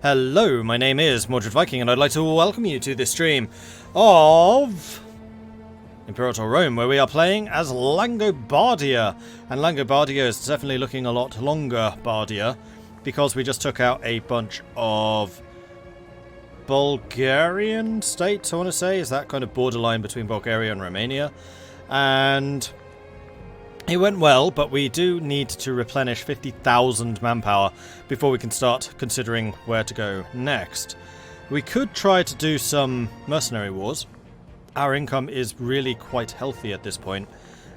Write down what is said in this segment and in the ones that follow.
Hello, my name is Mordred Viking, and I'd like to welcome you to this stream of Imperator Rome, where we are playing as Langobardia. And Langobardia is definitely looking a lot longer Bardia, because we just took out a bunch of Bulgarian states, I want to say. Is that kind of borderline between Bulgaria and Romania? And it went well, but we do need to replenish 50,000 manpower before we can start considering where to go next. We could try to do some mercenary wars. Our income is really quite healthy at this point,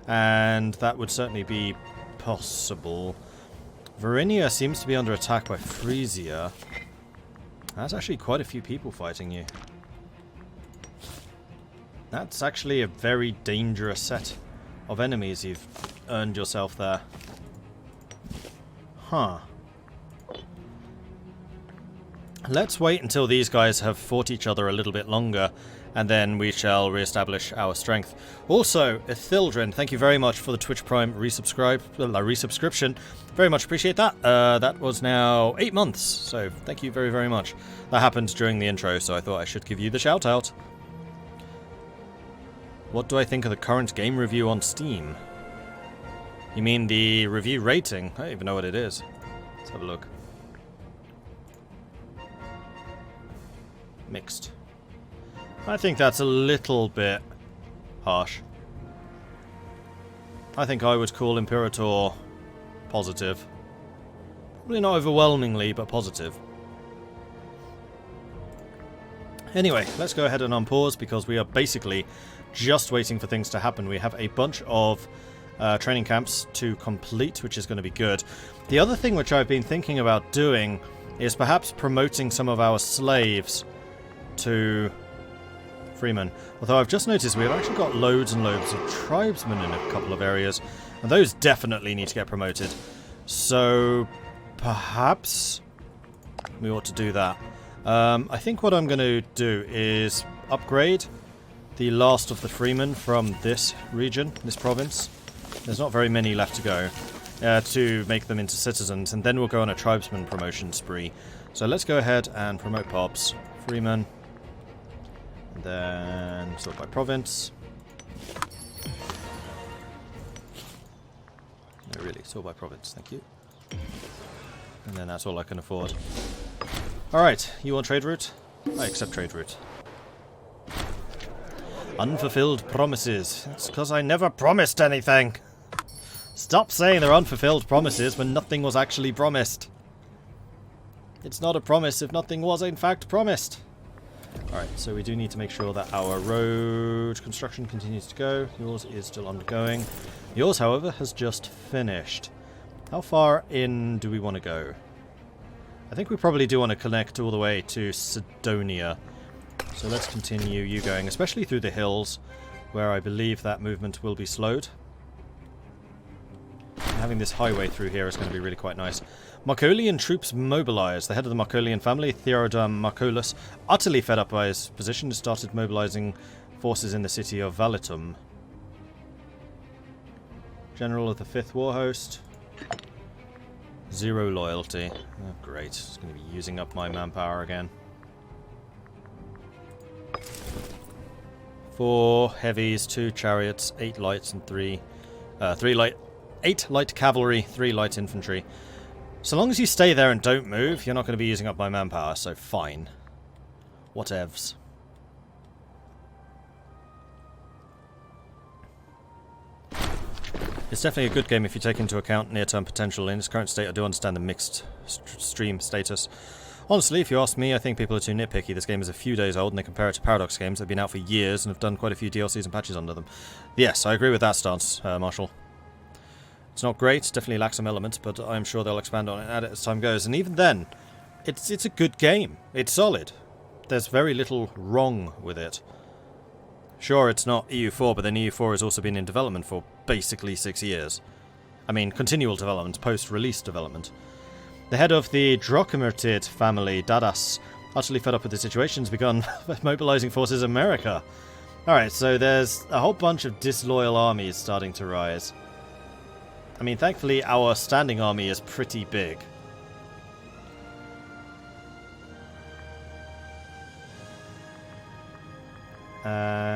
and that would certainly be possible. Varinia seems to be under attack by Frisia. That's actually quite a few people fighting you. That's actually a very dangerous set of enemies you've earned yourself there. Huh. Let's wait until these guys have fought each other a little bit longer, and then we shall re-establish our strength. Also, Ethildren, thank you very much for the Twitch Prime resubscription. Very much appreciate that. That was now 8 months, so thank you very, very much. That happened during the intro, so I thought I should give you the shout out. What do I think of the current game review on Steam? You mean the review rating? I don't even know what it is. Let's have a look. Mixed. I think that's a little bit harsh. I think I would call Imperator positive. Probably not overwhelmingly, but positive. Anyway, let's go ahead and unpause because we are basically just waiting for things to happen. We have a bunch of training camps to complete, which is going to be good. The other thing which I've been thinking about doing is perhaps promoting some of our slaves to freemen. Although I've just noticed we've actually got loads and loads of tribesmen in a couple of areas, and those definitely need to get promoted. So perhaps we ought to do that. I think what I'm going to do is upgrade the last of the freemen from this region, this province. There's not very many left to go to make them into citizens, and then we'll go on a tribesman promotion spree. So let's go ahead and promote Pops, freemen, and then sort by province. No, really, sort by province, thank you. And then that's all I can afford. Alright, you want trade route? I accept trade route. Unfulfilled promises. It's because I never promised anything. Stop saying they're unfulfilled promises when nothing was actually promised. It's not a promise if nothing was in fact promised. Alright, so we do need to make sure that our road construction continues to go. Yours is still undergoing. Yours, however, has just finished. How far in do we want to go? I think we probably do want to connect all the way to Sidonia. So let's continue you going, especially through the hills, where I believe that movement will be slowed. Having this highway through here is going to be really quite nice. Marcolian troops mobilized. The head of the Marcolian family, Theodor Marcolus, utterly fed up by his position, started mobilizing forces in the city of Valitum. General of the 5th War Host. 0 loyalty. Oh, great. It's going to be using up my manpower again. 4 heavies, 2 chariots, 8 lights, and 8 light cavalry, 3 light infantry. So long as you stay there and don't move, you're not going to be using up my manpower, so fine. Whatevs. It's definitely a good game if you take into account near-term potential. In its current state, I do understand the mixed stream status. Honestly, if you ask me, I think people are too nitpicky. This game is a few days old, and they compare it to Paradox games that have been out for years and have done quite a few DLCs and patches under them. Yes, I agree with that stance, Marshall. It's not great, definitely lacks some elements, but I'm sure they'll expand on it and add it as time goes. And even then, it's a good game. It's solid. There's very little wrong with it. Sure, it's not EU4, but then EU4 has also been in development for basically 6 years. I mean, continual development, post-release development. The head of the Drocomertid family, Dadas, utterly fed up with the situation, has begun mobilizing forces in America. Alright, so there's a whole bunch of disloyal armies starting to rise. I mean, thankfully our standing army is pretty big.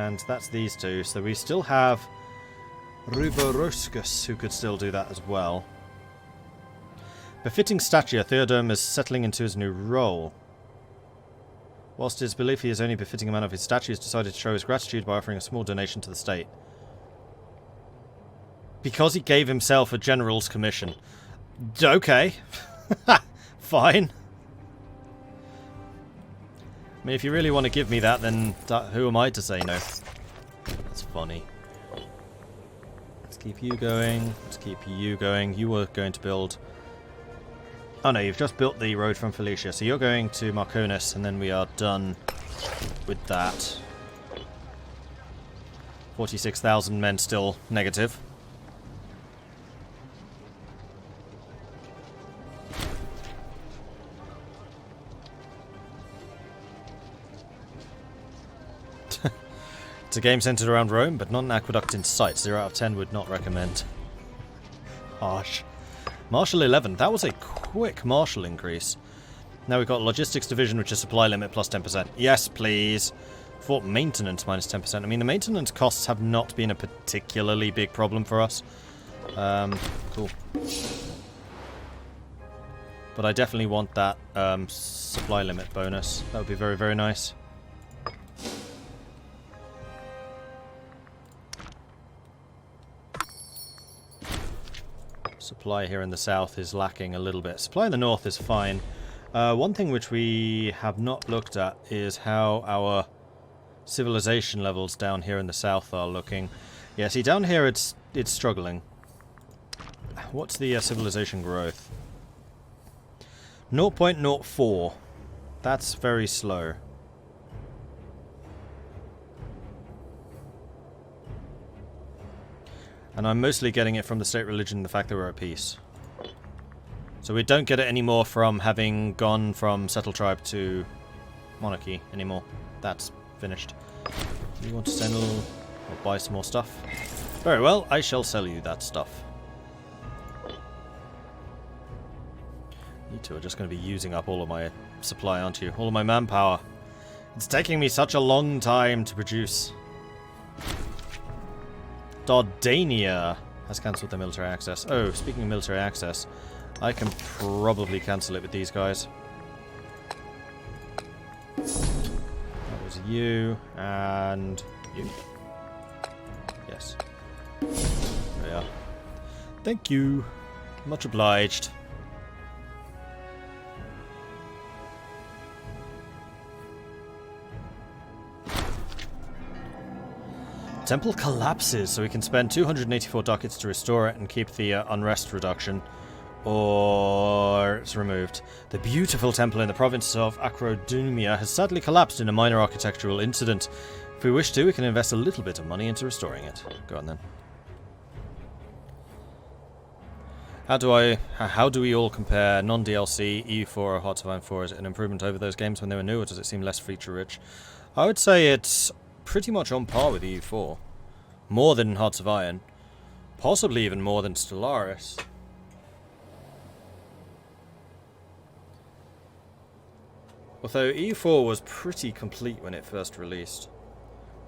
And that's these two. So we still have Ruboroscus, who could still do that as well. Befitting stature, Theodome is settling into his new role. Whilst it is believed he is only befitting a man of his stature, he has decided to show his gratitude by offering a small donation to the state. Because he gave himself a general's commission. Okay. Fine. I mean, if you really want to give me that, then who am I to say no? That's funny. Let's keep you going. Let's keep you going. You were going to build... Oh no, you've just built the road from Felicia, so you're going to Marconis, and then we are done with that. 46,000 men still negative. It's a game centered around Rome, but not an aqueduct in sight. 0 out of 10 would not recommend. Harsh. Marshal 11. That was a quick Marshal increase. Now we've got Logistics Division, which is supply limit plus 10%. Yes, please. Fort Maintenance minus 10%. I mean, the maintenance costs have not been a particularly big problem for us. Cool. But I definitely want that supply limit bonus. That would be very, very nice. Supply here in the south is lacking a little bit. Supply in the north is fine. One thing which we have not looked at is how our civilization levels down here in the south are looking. Yeah, see, down here it's struggling. What's the civilization growth? 0.04. That's very slow. And I'm mostly getting it from the state religion and the fact that we're at peace. So we don't get it anymore from having gone from settled tribe to monarchy anymore. That's finished. You want to sell or buy some more stuff? Very well, I shall sell you that stuff. You two are just going to be using up all of my supply, aren't you? All of my manpower. It's taking me such a long time to produce. Dardania has cancelled their military access. Oh, speaking of military access, I can probably cancel it with these guys. That was you, and you. Yes. There we are. Thank you. Much obliged. Temple collapses, so we can spend 284 ducats to restore it and keep the unrest reduction, or it's removed. The beautiful temple in the province of Acrodumia has sadly collapsed in a minor architectural incident. If we wish to, we can invest a little bit of money into restoring it. Go on then. How do we all compare non-DLC, EU4 or Hearts of Iron 4? Is it an improvement over those games when they were new, or does it seem less feature-rich? I would say it's pretty much on par with EU4. More than Hearts of Iron. Possibly even more than Stellaris. Although EU4 was pretty complete when it first released.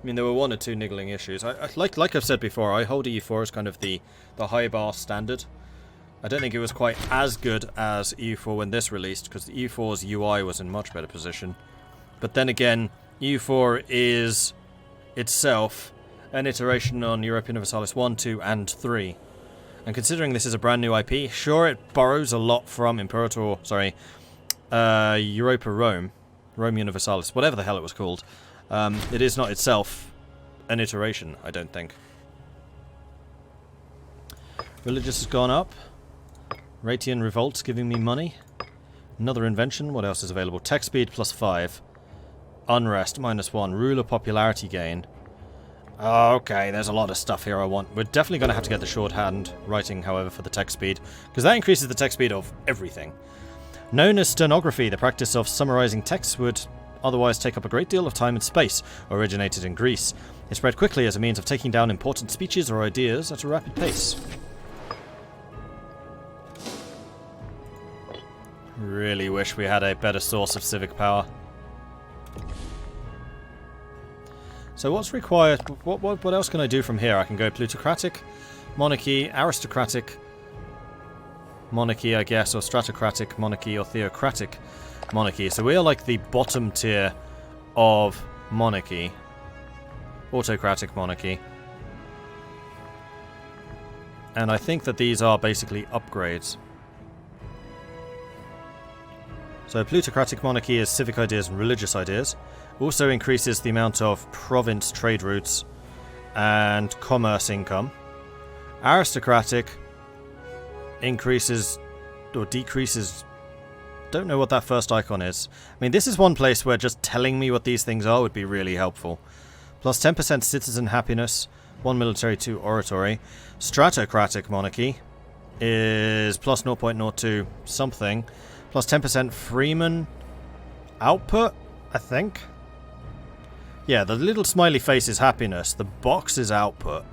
I mean, there were one or two niggling issues. Like I've said before, I hold EU4 as kind of the high bar standard. I don't think it was quite as good as EU4 when this released, because the EU4's UI was in much better position. But then again, EU4 is itself an iteration on Europa Universalis 1, 2, and 3. And considering this is a brand new IP, sure, it borrows a lot from Europa Rome, Rome Universalis, whatever the hell it was called. It is not itself an iteration, I don't think. Religious has gone up. Ratian Revolt's giving me money. Another invention. What else is available? Tech speed plus 5. Unrest minus 1. Ruler popularity gain. Okay, there's a lot of stuff here I want. We're definitely going to have to get the shorthand writing, however, for the text speed, because that increases the text speed of everything. Known as stenography, the practice of summarizing texts would otherwise take up a great deal of time and space, originated in Greece. It spread quickly as a means of taking down important speeches or ideas at a rapid pace. Really wish we had a better source of civic power. So what's required? What else can I do from here? I can go plutocratic, monarchy, aristocratic monarchy, I guess, or stratocratic monarchy, or theocratic monarchy. So we are like the bottom tier of monarchy. Autocratic monarchy. And I think that these are basically upgrades. So plutocratic monarchy is civic ideas and religious ideas. Also increases the amount of province trade routes and commerce income. Aristocratic increases or decreases. Don't know what that first icon is. I mean, this is one place where just telling me what these things are would be really helpful. Plus 10% citizen happiness, 1 military, 2 oratory. Stratocratic monarchy is plus 0.02 something. Plus 10% freeman output, I think. Yeah, the little smiley face is happiness. The box is output.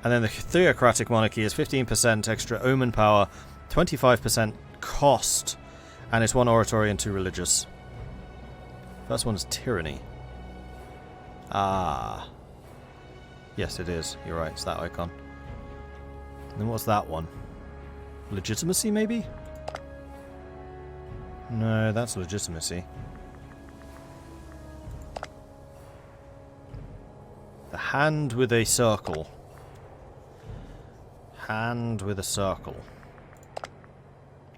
And then the theocratic monarchy is 15% extra omen power, 25% cost, and it's 1 oratory and 2 religious. First one is tyranny. Ah. Yes, it is. You're right, it's that icon. And then what's that one? Legitimacy, maybe? No, that's legitimacy. The hand with a circle. Hand with a circle.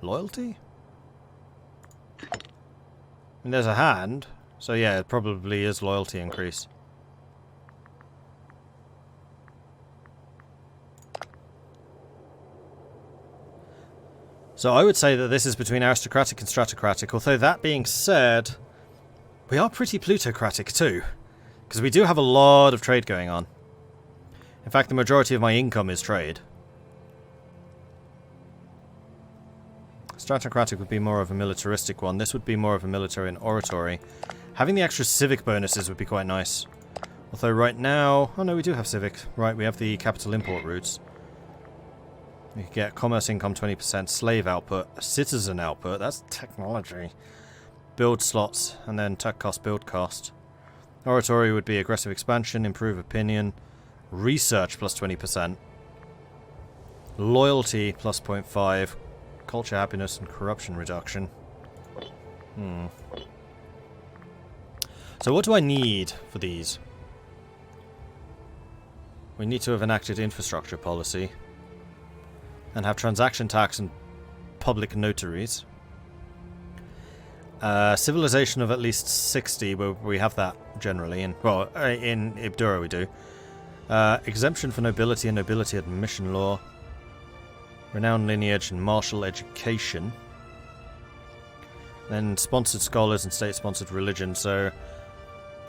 Loyalty? I mean, there's a hand, so yeah, it probably is loyalty increase. So I would say that this is between aristocratic and stratocratic, although that being said, we are pretty plutocratic too, because we do have a lot of trade going on. In fact, the majority of my income is trade. Stratocratic would be more of a militaristic one. This would be more of a military and oratory. Having the extra civic bonuses would be quite nice. Although right now... Oh no, we do have civic. Right, we have the capital import routes. You can get commerce income 20%, slave output, citizen output, that's technology. Build slots, and then tech cost, build cost. Oratory would be aggressive expansion, improve opinion, research plus 20%. Loyalty plus 0.5, culture happiness and corruption reduction. So what do I need for these? We need to have enacted infrastructure policy. And have transaction tax and public notaries. Civilization of at least 60, where we have that generally. In Ibdura we do. Exemption for nobility and nobility admission law. Renowned lineage and martial education. Then sponsored scholars and state-sponsored religion. So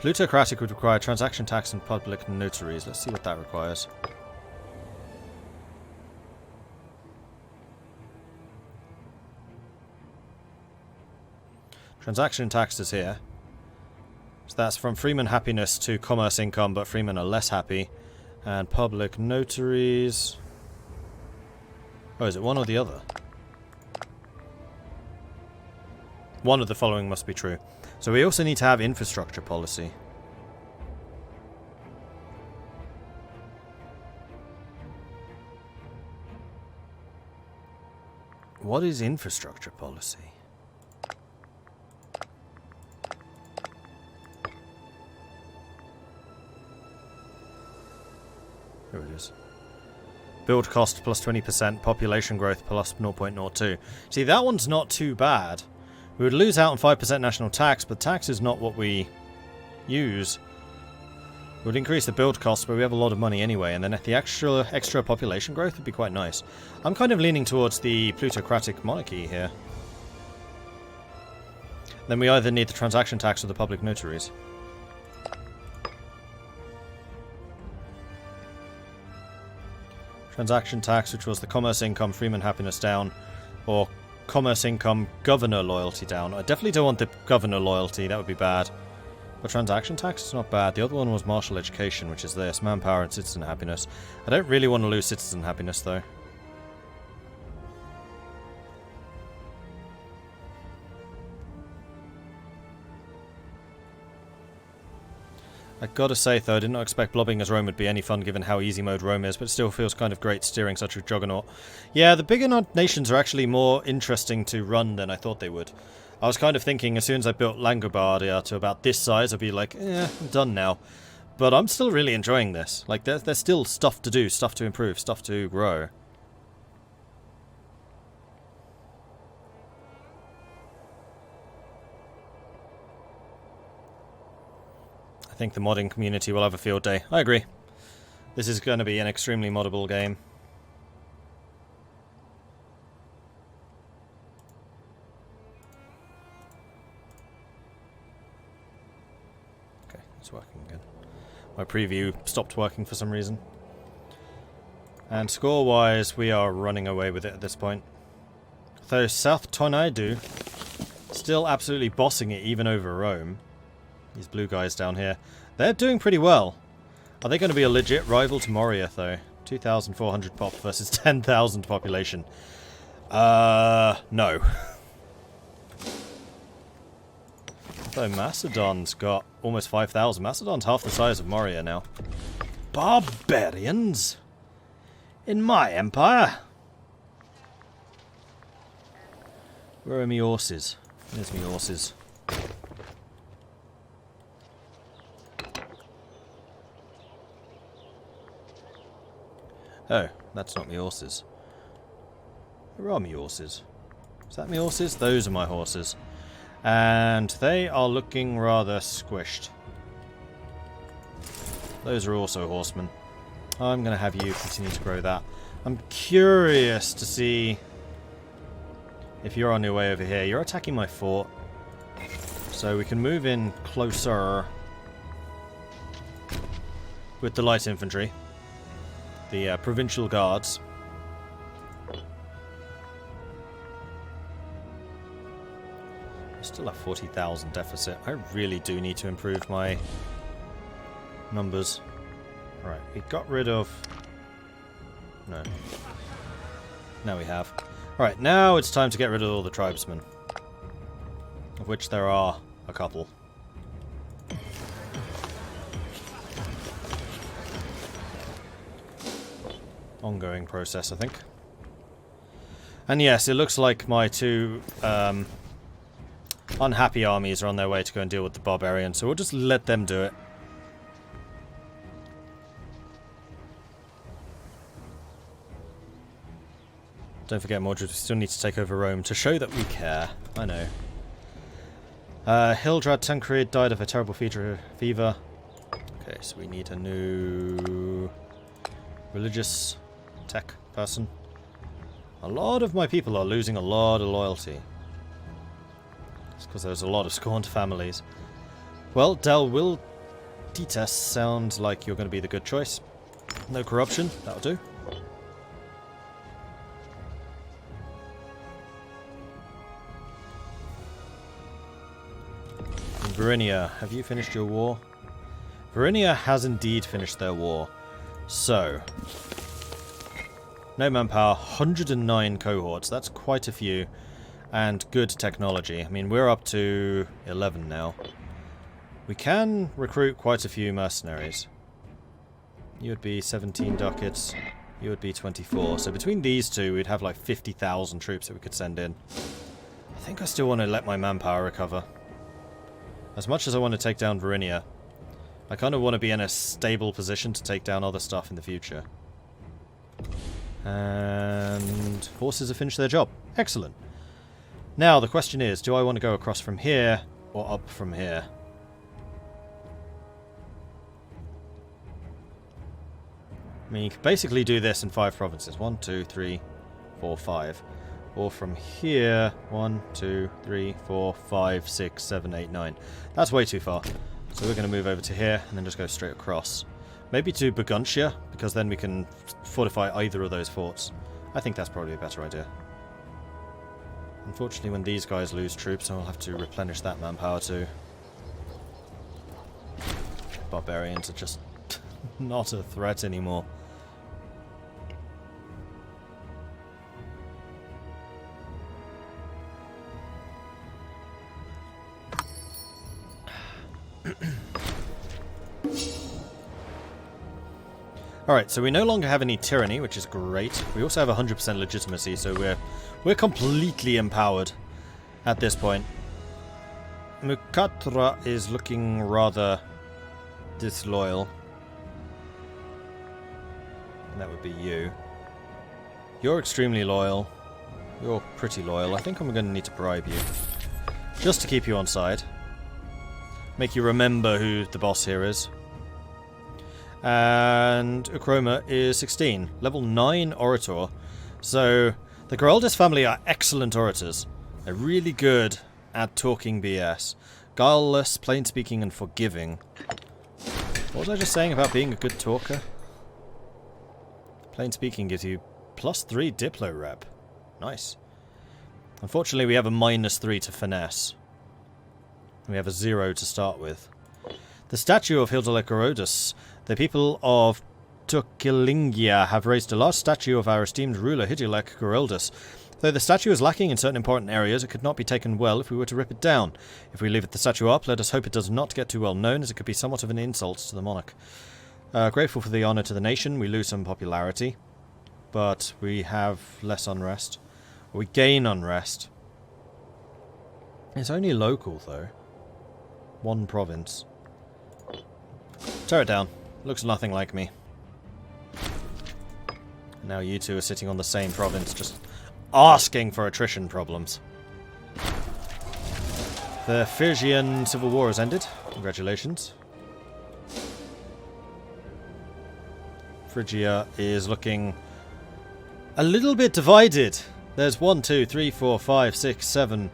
plutocratic would require transaction tax and public notaries. Let's see what that requires. Transaction tax is here. So that's from freeman happiness to commerce income, but freemen are less happy. And public notaries... Oh, is it one or the other? One of the following must be true. So we also need to have infrastructure policy. What is infrastructure policy? Here it is. Build cost plus 20%, population growth plus 0.02. See, that one's not too bad. We would lose out on 5% national tax, but tax is not what we use. It would increase the build cost, but we have a lot of money anyway, and then the extra population growth would be quite nice. I'm kind of leaning towards the plutocratic monarchy here. Then we either need the transaction tax or the public notaries. Transaction tax, which was the commerce income, freeman happiness down, or commerce income, governor loyalty down. I definitely don't want the governor loyalty, that would be bad. But transaction tax is not bad. The other one was martial education, which is this, manpower and citizen happiness. I don't really want to lose citizen happiness though. I gotta say though, I did not expect blobbing as Rome would be any fun given how easy mode Rome is, but it still feels kind of great steering such a juggernaut. Yeah, the bigger nations are actually more interesting to run than I thought they would. I was kind of thinking as soon as I built Langobards to about this size, I'd be like, I'm done now. But I'm still really enjoying this. Like, there's still stuff to do, stuff to improve, stuff to grow. I think the modding community will have a field day. I agree. This is going to be an extremely moddable game. Okay, it's working again. My preview stopped working for some reason. And score-wise, we are running away with it at this point. Though South Tonaidu still absolutely bossing it even over Rome. These blue guys down here. They're doing pretty well. Are they going to be a legit rival to Moria, though? 2,400 pop versus 10,000 population. No. Though Macedon's got almost 5,000. Macedon's half the size of Moria now. Barbarians? In my empire? Where are me horses? There's me horses. Oh, that's not me horses. Where are me horses? Is that me horses? Those are my horses. And they are looking rather squished. Those are also horsemen. I'm going to have you continue to grow that. I'm curious to see if you're on your way over here. You're attacking my fort. So we can move in closer with the light infantry. The provincial guards. I still have 40,000 deficit. I really do need to improve my numbers. Alright, we got rid of... No. Now we have. Alright, now it's time to get rid of all the tribesmen. Of which there are a couple. Ongoing process, I think. And yes, it looks like my two unhappy armies are on their way to go and deal with the barbarians, so we'll just let them do it. Don't forget, Mordred, we still need to take over Rome to show that we care. I know. Hildrad Tancred died of a terrible fever. Okay, so we need a new religious tech person. A lot of my people are losing a lot of loyalty. It's because there's a lot of scorned families. Well, Del will Titas sounds like you're going to be the good choice. No corruption, that'll do. Verinia, have you finished your war? Verinia has indeed finished their war. So, no manpower, 109 cohorts, that's quite a few, and good technology. I mean, we're up to 11 now. We can recruit quite a few mercenaries. You would be 17 ducats, you would be 24, so between these two we'd have like 50,000 troops that we could send in. I think I still want to let my manpower recover. As much as I want to take down Verinia, I kind of want to be in a stable position to take down other stuff in the future. And horses have finished their job. Excellent. Now the question is, do I want to go across from here or up from here? I mean, you could basically do this in 5 provinces. 1, 2, 3, 4, 5. Or from here, 1, 2, 3, 4, 5, 6, 7, 8, 9. That's way too far. So we're going to move over to here and then just go straight across. Maybe to Burguntia, because then we can fortify either of those forts. I think that's probably a better idea. Unfortunately, when these guys lose troops, I'll have to replenish that manpower too. Barbarians are just not a threat anymore. Alright, so we no longer have any tyranny, which is great. We also have 100% legitimacy, so we're completely empowered at this point. Mukatra is looking rather disloyal. And that would be you. You're extremely loyal. You're pretty loyal. I think I'm going to need to bribe you. Just to keep you on side. Make you remember who the boss here is. And Ukroma is 16. Level 9 Orator. So, the Geraldus family are excellent orators. They're really good at talking BS. Guileless, plain-speaking, and forgiving. What was I just saying about being a good talker? Plain-speaking gives you +3 Diplo rep. Nice. Unfortunately, we have a -3 to finesse. We have a 0 to start with. The statue of Hildolek Herodus. The people of Turkilingia have raised a large statue of our esteemed ruler Hildolek Herodus. Though the statue is lacking in certain important areas, it could not be taken well if we were to rip it down. If we leave the statue up, let us hope it does not get too well known, as it could be somewhat of an insult to the monarch. Grateful for the honour to the nation, we lose some popularity, but we have less unrest. We gain unrest. It's only local, though. One province. Tear it down. Looks nothing like me. Now you two are sitting on the same province, just asking for attrition problems. The Phrygian Civil War has ended. Congratulations. Phrygia is looking a little bit divided. There's 1, 2, 3, 4, 5, 6, 7,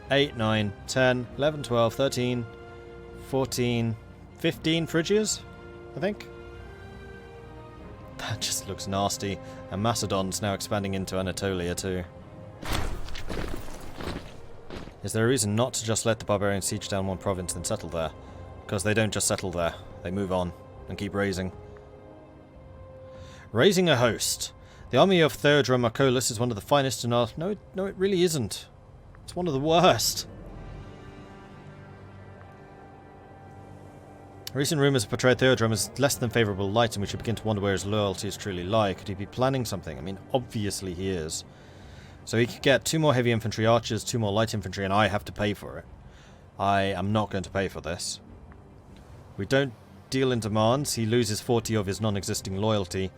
8, 9, 10, 11, 12, 13, 14, 15 Phrygias, I think. That just looks nasty. And Macedon's now expanding into Anatolia too. Is there a reason not to just let the barbarians siege down one province and settle there? Because they don't just settle there. They move on and keep raising. Raising a host. The army of Theodora Marcolis is one of the finest in our... No, it really isn't. It's one of the worst. Recent rumours have portrayed Theodora as less than favourable light, and we should begin to wonder where his loyalty is truly lie. Could he be planning something? I mean, obviously he is. So he could get 2 more heavy infantry archers, 2 more light infantry, and I have to pay for it. I am not going to pay for this. We don't deal in demands. He loses 40 of his non-existing loyalty,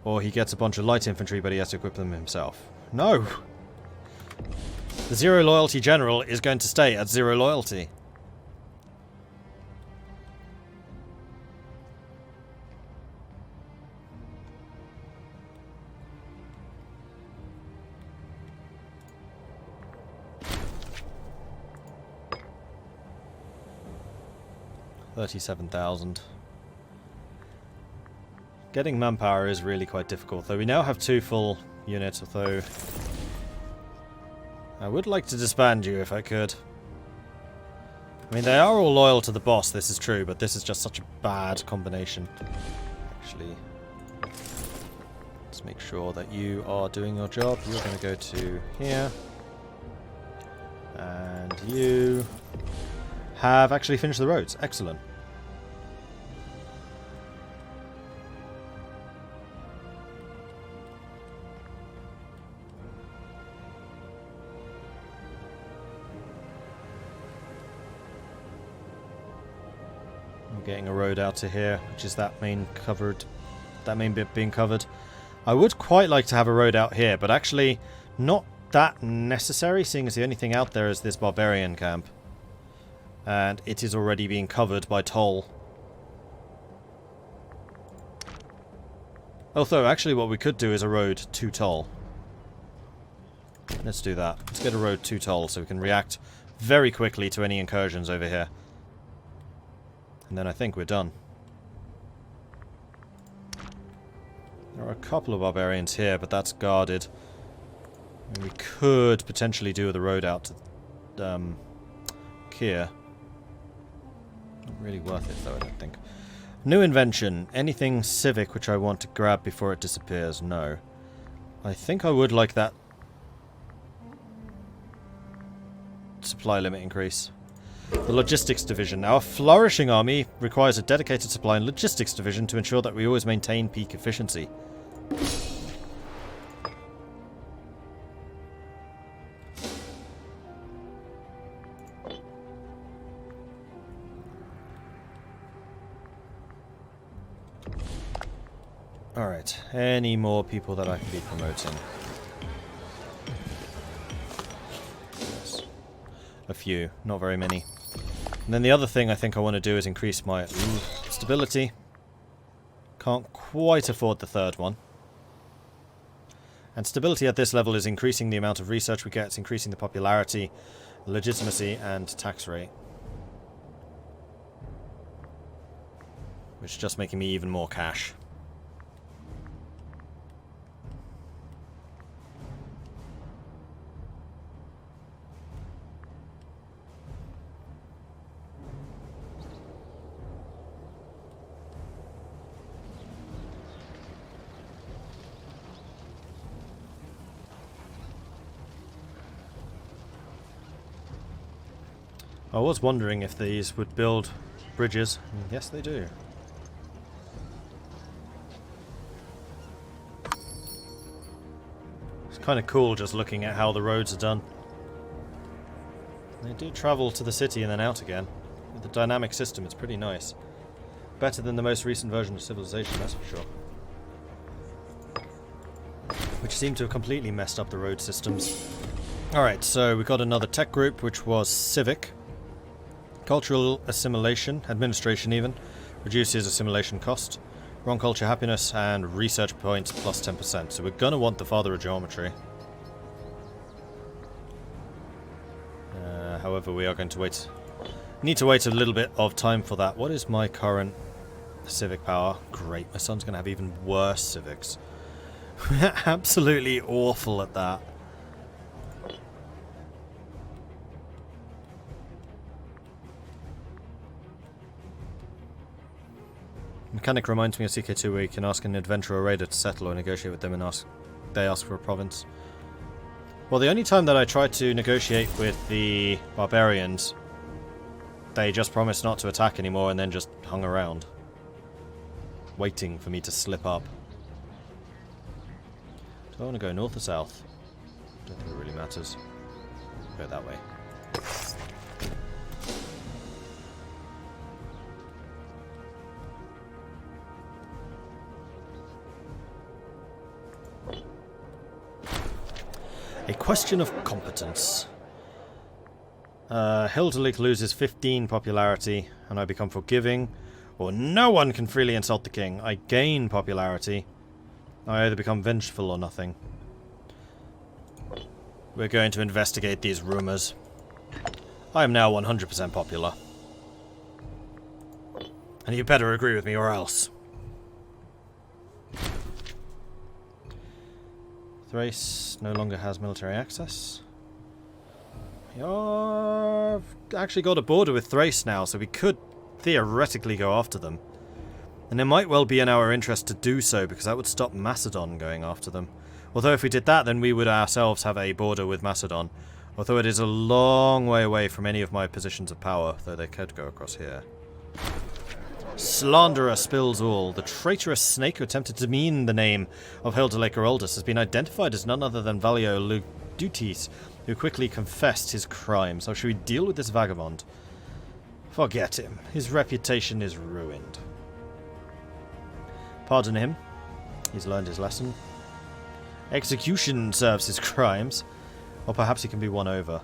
or he gets a bunch of light infantry, but he has to equip them himself. No! The 0 loyalty general is going to stay at 0 loyalty. $37,000. Getting manpower is really quite difficult, though we now have 2 full units, although I would like to disband you if I could. I mean, they are all loyal to the boss, this is true, but this is just such a bad combination. Actually, let's make sure that you are doing your job. You're going to go to here. And you have actually finished the roads. Excellent. I'm getting a road out to here, which is that main bit being covered. I would quite like to have a road out here, but actually not that necessary, seeing as the only thing out there is this barbarian camp. And it is already being covered by toll. Although, actually what we could do is a road to toll. Let's do that. Let's get a road to toll so we can react very quickly to any incursions over here. And then I think we're done. There are a couple of barbarians here, but that's guarded. And we could potentially do the road out to Kier. Not really worth it though, I don't think. New invention. Anything civic which I want to grab before it disappears? No. I think I would like that supply limit increase. The Logistics Division. Our flourishing army requires a dedicated supply and logistics division to ensure that we always maintain peak efficiency. Alright, any more people that I can be promoting? Yes. A few, not very many. And then the other thing I think I want to do is increase my stability. Can't quite afford the third one. And stability at this level is increasing the amount of research we get, it's increasing the popularity, legitimacy, and tax rate. Which is just making me even more cash. I was wondering if these would build bridges. Yes, they do. It's kind of cool just looking at how the roads are done. They do travel to the city and then out again. With the dynamic system, it's pretty nice. Better than the most recent version of Civilization, that's for sure. Which seemed to have completely messed up the road systems. Alright, so we got another tech group, which was Civic. Cultural assimilation, administration even, reduces assimilation cost. Wrong culture happiness, and research points plus 10%. So we're going to want the Father of Geometry. However, we are going to wait. Need to wait a little bit of time for that. What is my current civic power? Great, my son's going to have even worse civics. Absolutely awful at that. Mechanic reminds me of CK2 where you can ask an adventurer or raider to settle or negotiate with them and they ask for a province. Well, the only time that I tried to negotiate with the barbarians, they just promised not to attack anymore and then just hung around, waiting for me to slip up. Do I want to go north or south? Don't think it really matters. Go that way. A question of competence. Hildelic loses 15 popularity, and I become forgiving, or no one can freely insult the king. I gain popularity. I either become vengeful or nothing. We're going to investigate these rumors. I am now 100% popular. And you better agree with me or else. Thrace no longer has military access. I've actually got a border with Thrace now, so we could theoretically go after them. And it might well be in our interest to do so, because that would stop Macedon going after them. Although if we did that, then we would ourselves have a border with Macedon. Although it is a long way away from any of my positions of power, though they could go across here. Slanderer spills all. The traitorous snake who attempted to demean the name of Hildelic Oldest has been identified as none other than Valio Ludutis, who quickly confessed his crimes. How should we deal with this vagabond? Forget him. His reputation is ruined. Pardon him. He's learned his lesson. Execution serves his crimes. Or perhaps he can be won over.